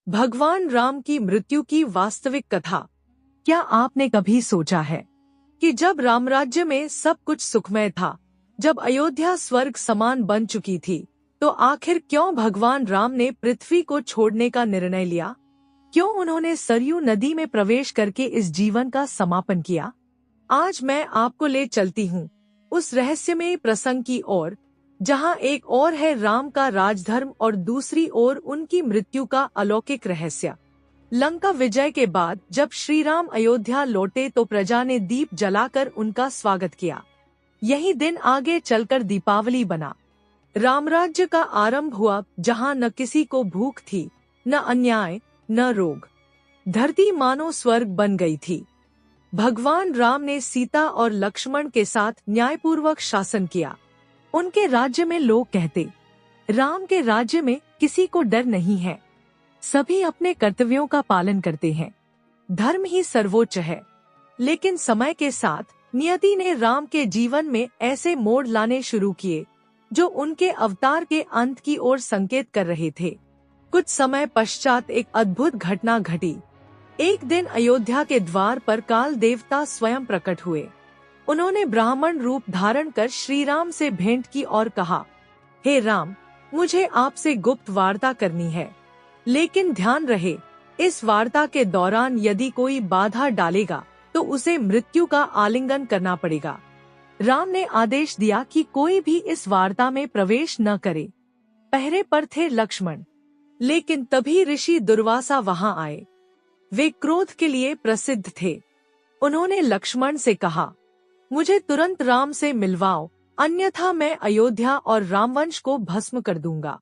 भगवान राम की मृत्यु की वास्तविक कथा। क्या आपने कभी सोचा है कि जब रामराज्य में सब कुछ सुखमय था, जब अयोध्या स्वर्ग समान बन चुकी थी, तो आखिर क्यों भगवान राम ने पृथ्वी को छोड़ने का निर्णय लिया? क्यों उन्होंने सरयू नदी में प्रवेश करके इस जीवन का समापन किया? आज मैं आपको ले चलती हूँ उस रहस्यमय प्रसंग की ओर, जहाँ एक ओर है राम का राजधर्म और दूसरी ओर उनकी मृत्यु का अलौकिक रहस्य। लंका विजय के बाद जब श्री राम अयोध्या लौटे तो प्रजा ने दीप जलाकर उनका स्वागत किया। यही दिन आगे चलकर दीपावली बना। रामराज्य का आरंभ हुआ, जहाँ न किसी को भूख थी, न अन्याय, न रोग। धरती मानो स्वर्ग बन गई थी। भगवान राम ने सीता और लक्ष्मण के साथ न्यायपूर्वक शासन किया। उनके राज्य में लोग कहते, राम के राज्य में किसी को डर नहीं है, सभी अपने कर्तव्यों का पालन करते हैं, धर्म ही सर्वोच्च है। लेकिन समय के साथ नियति ने राम के जीवन में ऐसे मोड़ लाने शुरू किए जो उनके अवतार के अंत की ओर संकेत कर रहे थे। कुछ समय पश्चात एक अद्भुत घटना घटी। एक दिन अयोध्या के द्वार पर काल देवता स्वयं प्रकट हुए। उन्होंने ब्राह्मण रूप धारण कर श्री राम से भेंट की और कहा, हे राम, मुझे आपसे गुप्त वार्ता करनी है, लेकिन ध्यान रहे, इस वार्ता के दौरान यदि कोई बाधा डालेगा तो उसे मृत्यु का आलिंगन करना पड़ेगा। राम ने आदेश दिया कि कोई भी इस वार्ता में प्रवेश न करे। पहरे पर थे लक्ष्मण, लेकिन तभी ऋषि दुर्वासा वहां आए। वे क्रोध के लिए प्रसिद्ध थे। उन्होंने लक्ष्मण से कहा, मुझे तुरंत राम से मिलवाओ, अन्यथा मैं अयोध्या और रामवंश को भस्म कर दूंगा।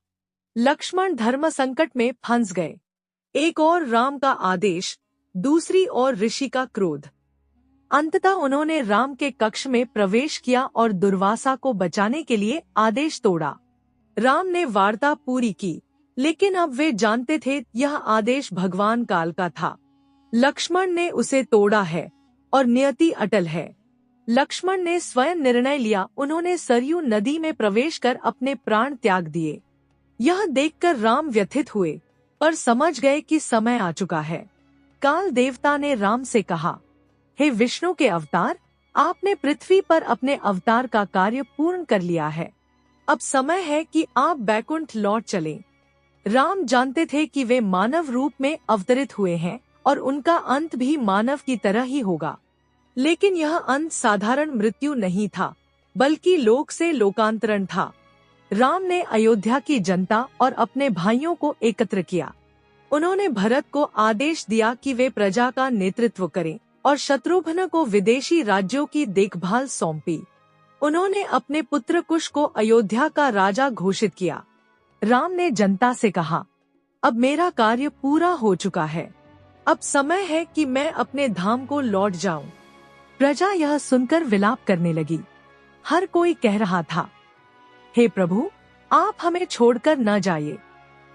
लक्ष्मण धर्म संकट में फंस गए। एक और राम का आदेश, दूसरी ओर ऋषि का क्रोध। अंततः उन्होंने राम के कक्ष में प्रवेश किया और दुर्वासा को बचाने के लिए आदेश तोड़ा। राम ने वार्ता पूरी की, लेकिन अब वे जानते थे यह आदेश भगवान काल का था। लक्ष्मण ने उसे तोड़ा है और नियति अटल है। लक्ष्मण ने स्वयं निर्णय लिया। उन्होंने सरयू नदी में प्रवेश कर अपने प्राण त्याग दिए। यह देखकर राम व्यथित हुए, पर समझ गए कि समय आ चुका है। काल देवता ने राम से कहा, हे विष्णु के अवतार, आपने पृथ्वी पर अपने अवतार का कार्य पूर्ण कर लिया है। अब समय है कि आप बैकुंठ लौट चलें। राम जानते थे कि वे मानव रूप में अवतरित हुए हैं और उनका अंत भी मानव की तरह ही होगा। लेकिन यह अंत साधारण मृत्यु नहीं था, बल्कि लोक से लोकांतरण था। राम ने अयोध्या की जनता और अपने भाइयों को एकत्र किया। उन्होंने भरत को आदेश दिया कि वे प्रजा का नेतृत्व करें और शत्रुघ्न को विदेशी राज्यों की देखभाल सौंपी। उन्होंने अपने पुत्र कुश को अयोध्या का राजा घोषित किया। राम ने जनता से कहा, अब मेरा कार्य पूरा हो चुका है, अब समय है कि मैं अपने धाम को लौट जाऊं। प्रजा यह सुनकर विलाप करने लगी। हर कोई कह रहा था, हे प्रभु, आप हमें छोड़कर न जाइए,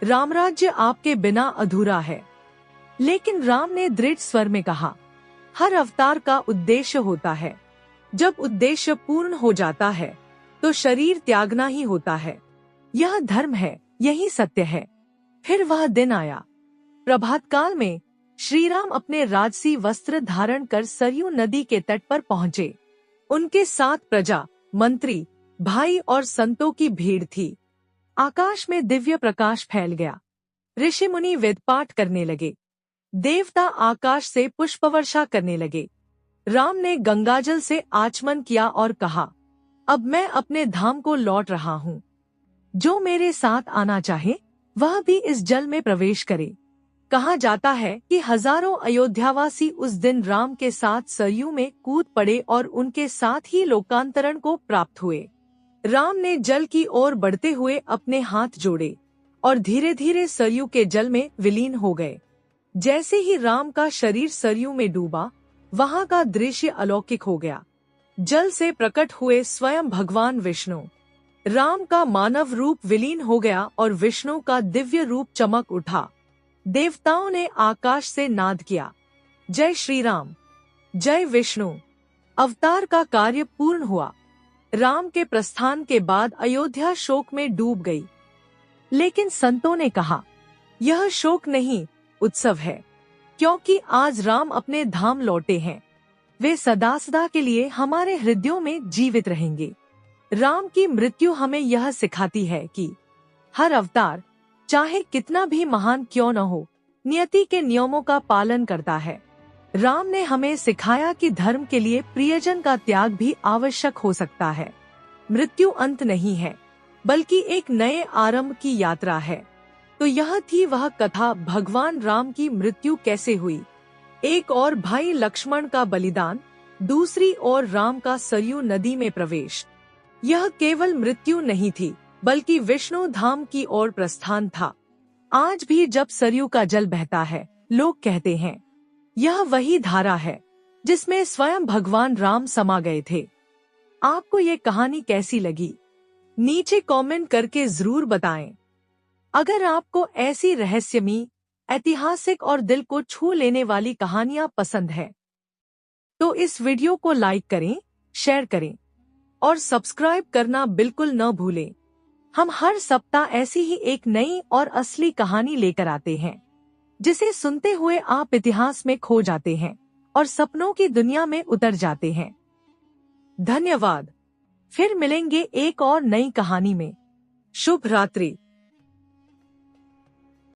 रामराज्य आपके बिना अधूरा है। लेकिन राम ने दृढ़ स्वर में कहा, हर अवतार का उद्देश्य होता है। जब उद्देश्य पूर्ण हो जाता है तो शरीर त्यागना ही होता है। यह धर्म है, यही सत्य है। फिर वह दिन आया। प्रभात काल में श्री राम अपने राजसी वस्त्र धारण कर सरयू नदी के तट पर पहुँचे। उनके साथ प्रजा, मंत्री, भाई और संतों की भीड़ थी। आकाश में दिव्य प्रकाश फैल गया। ऋषि मुनि वेद पाठ करने लगे। देवता आकाश से पुष्पवर्षा करने लगे। राम ने गंगाजल से आचमन किया और कहा, अब मैं अपने धाम को लौट रहा हूँ। जो मेरे साथ आना चाहे वह भी इस जल में प्रवेश करे। कहा जाता है कि हजारों अयोध्यावासी उस दिन राम के साथ सरयू में कूद पड़े और उनके साथ ही लोकांतरण को प्राप्त हुए। राम ने जल की ओर बढ़ते हुए अपने हाथ जोड़े और धीरे धीरे सरयू के जल में विलीन हो गए। जैसे ही राम का शरीर सरयू में डूबा, वहां का दृश्य अलौकिक हो गया। जल से प्रकट हुए स्वयं भगवान विष्णु। राम का मानव रूप विलीन हो गया और विष्णु का दिव्य रूप चमक उठा। देवताओं ने आकाश से नाद किया, जय श्री राम, जय विष्णु। अवतार का कार्य पूर्ण हुआ। राम के प्रस्थान के बाद अयोध्या शोक में डूब गई। लेकिन संतों ने कहा, यह शोक नहीं, उत्सव है, क्योंकि आज राम अपने धाम लौटे हैं। वे सदा सदा के लिए हमारे हृदयों में जीवित रहेंगे। राम की मृत्यु हमें यह सिखाती है कि हर अवतार, चाहे कितना भी महान क्यों न हो, नियति के नियमों का पालन करता है। राम ने हमें सिखाया कि धर्म के लिए प्रियजन का त्याग भी आवश्यक हो सकता है। मृत्यु अंत नहीं है, बल्कि एक नए आरंभ की यात्रा है। तो यह थी वह कथा, भगवान राम की मृत्यु कैसे हुई। एक और भाई लक्ष्मण का बलिदान, दूसरी ओर राम का सरयू नदी में प्रवेश। यह केवल मृत्यु नहीं थी, बल्कि विष्णु धाम की ओर प्रस्थान था। आज भी जब सरयू का जल बहता है, लोग कहते हैं यह वही धारा है जिसमें स्वयं भगवान राम समा गए थे। आपको ये कहानी कैसी लगी, नीचे कमेंट करके जरूर बताएं। अगर आपको ऐसी रहस्यमयी, ऐतिहासिक और दिल को छू लेने वाली कहानियां पसंद है, तो इस वीडियो को लाइक करें, शेयर करें और सब्सक्राइब करना बिल्कुल न भूलें। हम हर सप्ताह ऐसी ही एक नई और असली कहानी लेकर आते हैं, जिसे सुनते हुए आप इतिहास में खो जाते हैं और सपनों की दुनिया में उतर जाते हैं। धन्यवाद। फिर मिलेंगे एक और नई कहानी में। शुभ रात्रि।